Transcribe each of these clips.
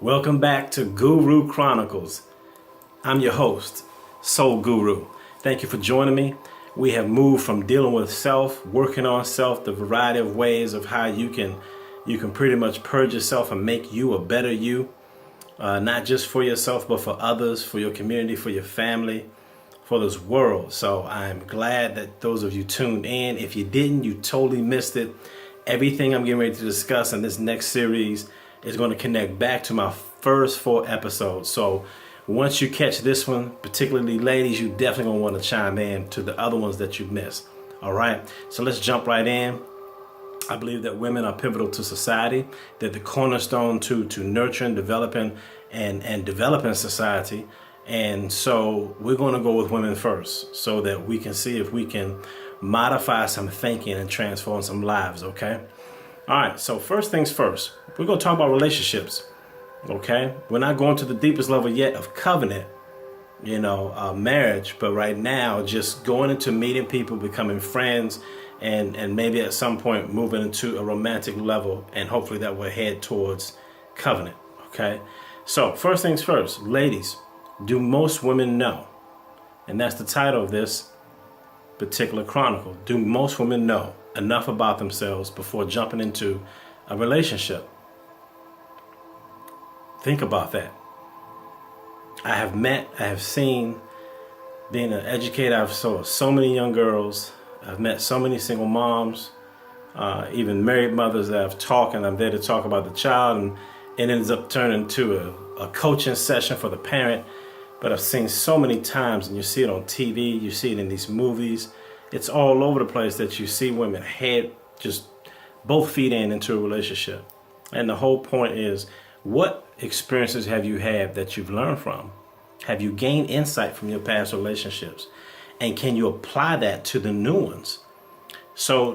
Welcome back to Guru Chronicles. I'm your host, Soul Guru. Thank you for joining me. We have moved from dealing with self, working on self, the variety of ways of how you can pretty much purge yourself and make you a better you, not just for yourself, but for others, for your community, for your family, for this world. So I'm glad that those of you tuned in. If you didn't, you totally missed it. Everything I'm getting ready to discuss in this next series is going to connect back to my first 4 episodes. So once you catch this one, particularly ladies, you definitely going to want to chime in to the other ones that you missed. All right, so let's jump right in. I believe that women are pivotal to society. They're the cornerstone to nurturing, developing, and developing society. And so we're going to go with women first so that we can see if we can modify some thinking and transform some lives, okay? All right, so first things first, we're going to talk about relationships, okay? We're not going to the deepest level yet of covenant, marriage, but right now just going into meeting people, becoming friends, and maybe at some point moving into a romantic level, and hopefully that will head towards covenant, okay? So first things first, ladies, do most women know? And that's the title of this particular chronicle. Do most women know enough about themselves before jumping into a relationship? Think about that. I have seen, being an educator, I've saw so many young girls. I've met so many single moms, even married mothers that I've talked, and I'm there to talk about the child, and it ends up turning into a coaching session for the parent. But I've seen so many times, and you see it on TV, you see it in these movies. It's all over the place that you see women head just both feet into a relationship. And the whole point is, what experiences have you had that you've learned from? Have you gained insight from your past relationships? And can you apply that to the new ones? So,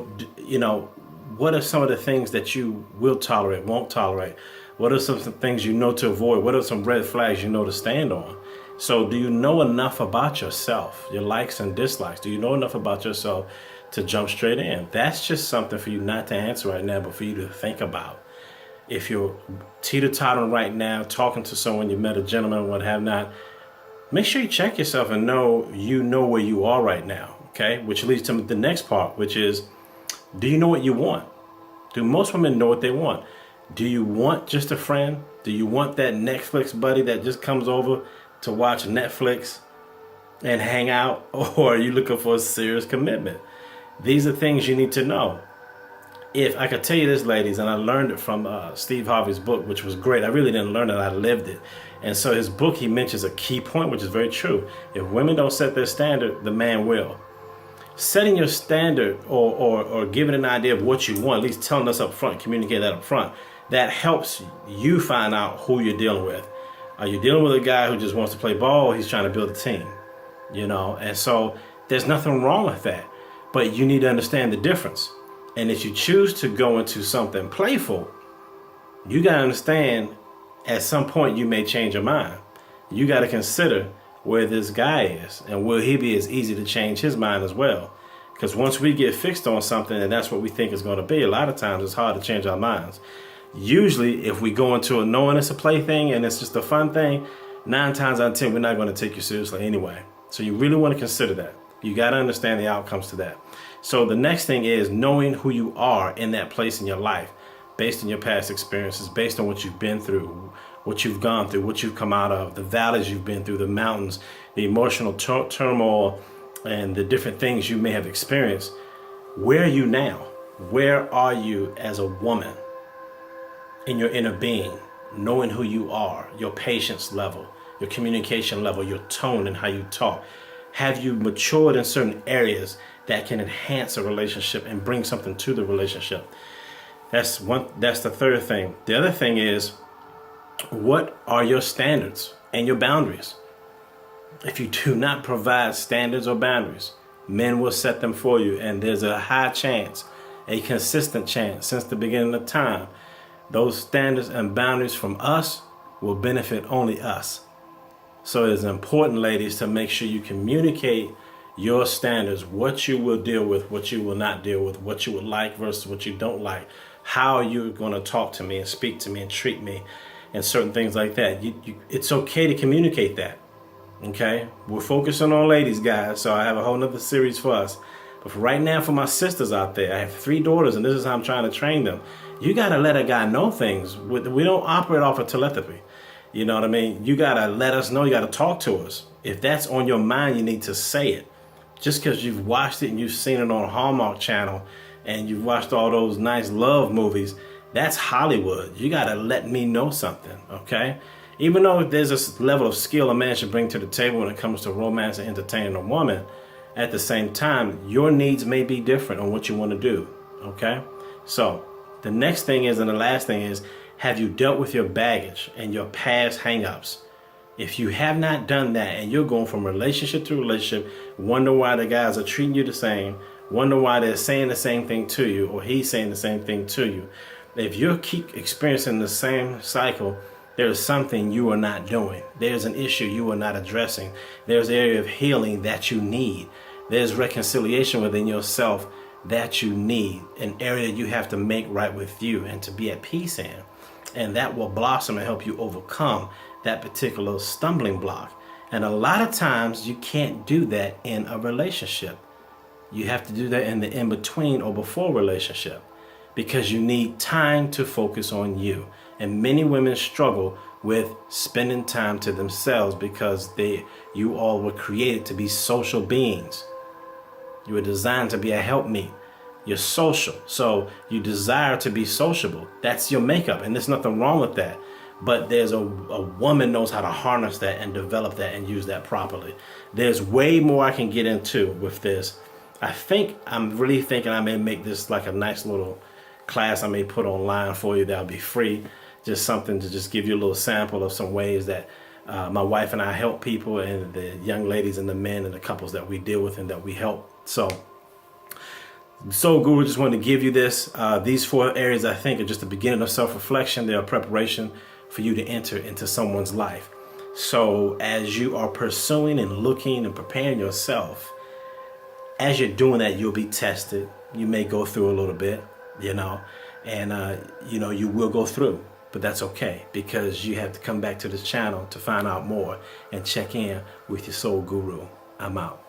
what are some of the things that you will tolerate, won't tolerate? What are some things you know to avoid? What are some red flags you know to stand on? So do you know enough about yourself, your likes and dislikes? Do you know enough about yourself to jump straight in? That's just something for you not to answer right now, but for you to think about. If you're teeter-tottering right now, talking to someone, you met a gentleman or what have not, make sure you check yourself and know where you are right now, okay? Which leads to the next part, which is, do you know what you want? Do most women know what they want? Do you want just a friend? Do you want that Netflix buddy that just comes over to watch Netflix and hang out? Or are you looking for a serious commitment? These are things you need to know. If I could tell you this, ladies, and I learned it from Steve Harvey's book, which was great. I really didn't learn it, I lived it. And so his book, he mentions a key point, which is very true. If women don't set their standard, the man will. Setting your standard or giving an idea of what you want, at least telling us up front, communicate that up front, that helps you find out who you're dealing with. Are you dealing with a guy who just wants to play ball, or he's trying to build a team? And so there's nothing wrong with that. But you need to understand the difference. And if you choose to go into something playful, you got to understand at some point you may change your mind. You got to consider where this guy is, and will he be as easy to change his mind as well? Because once we get fixed on something and that's what we think is going to be, a lot of times it's hard to change our minds. Usually, if we go into it knowing it's a play thing and it's just a fun thing, 9 times out of 10, we're not going to take you seriously anyway. So you really want to consider that. You got to understand the outcomes to that. So the next thing is knowing who you are in that place in your life, based on your past experiences, based on what you've been through, what you've gone through, what you've come out of, the valleys you've been through, the mountains, the emotional turmoil, and the different things you may have experienced. Where are you now? Where are you as a woman? In your inner being, knowing who you are, your patience level, your communication level, your tone and how you talk. Have you matured in certain areas that can enhance a relationship and bring something to the relationship? That's the third thing. The other thing is, what are your standards and your boundaries? If you do not provide standards or boundaries, men will set them for you, and there's a high chance, a consistent chance since the beginning of time, those standards and boundaries from us will benefit only us. So it's important, ladies, to make sure you communicate your standards, what you will deal with, what you will not deal with, what you would like versus what you don't like, how you're going to talk to me and speak to me and treat me, and certain things like that. It's okay to communicate that. Okay, we're focusing on ladies, guys, so I have a whole nother series for us. But for right now, for my sisters out there, I have 3 daughters, and this is how I'm trying to train them. You got to let a guy know things. We don't operate off of telepathy. You know what I mean? You got to let us know. You got to talk to us. If that's on your mind, you need to say it. Just because you've watched it and you've seen it on Hallmark Channel and you've watched all those nice love movies, that's Hollywood. You got to let me know something, okay? Even though there's a level of skill a man should bring to the table when it comes to romance and entertaining a woman, at the same time, your needs may be different on what you want to do, okay? So the next thing is, and the last thing is, have you dealt with your baggage and your past hang-ups? If you have not done that and you're going from relationship to relationship, wonder why the guys are treating you the same, wonder why they're saying the same thing to you, or he's saying the same thing to you. If you keep experiencing the same cycle, there's something you are not doing. There's an issue you are not addressing. There's an area of healing that you need. There's reconciliation within yourself that you need. An area you have to make right with you and to be at peace in. And that will blossom and help you overcome that particular stumbling block. And a lot of times you can't do that in a relationship. You have to do that in the in-between or before relationship, because you need time to focus on you. And many women struggle with spending time to themselves because you all were created to be social beings. You were designed to be a helpmeet. You're social, so you desire to be sociable. That's your makeup, and there's nothing wrong with that. But there's a woman knows how to harness that and develop that and use that properly. There's way more I can get into with this. I'm really thinking I may make this like a nice little class I may put online for you that'll be free. Just something to just give you a little sample of some ways that my wife and I help people, and the young ladies and the men and the couples that we deal with and that we help. So Soul Guru just wanted to give you this. These 4 areas I think are just the beginning of self-reflection. They are preparation for you to enter into someone's life. So as you are pursuing and looking and preparing yourself, as you're doing that, you'll be tested. You may go through a little bit, and you will go through. But that's okay, because you have to come back to this channel to find out more and check in with your Soul Guru. I'm out.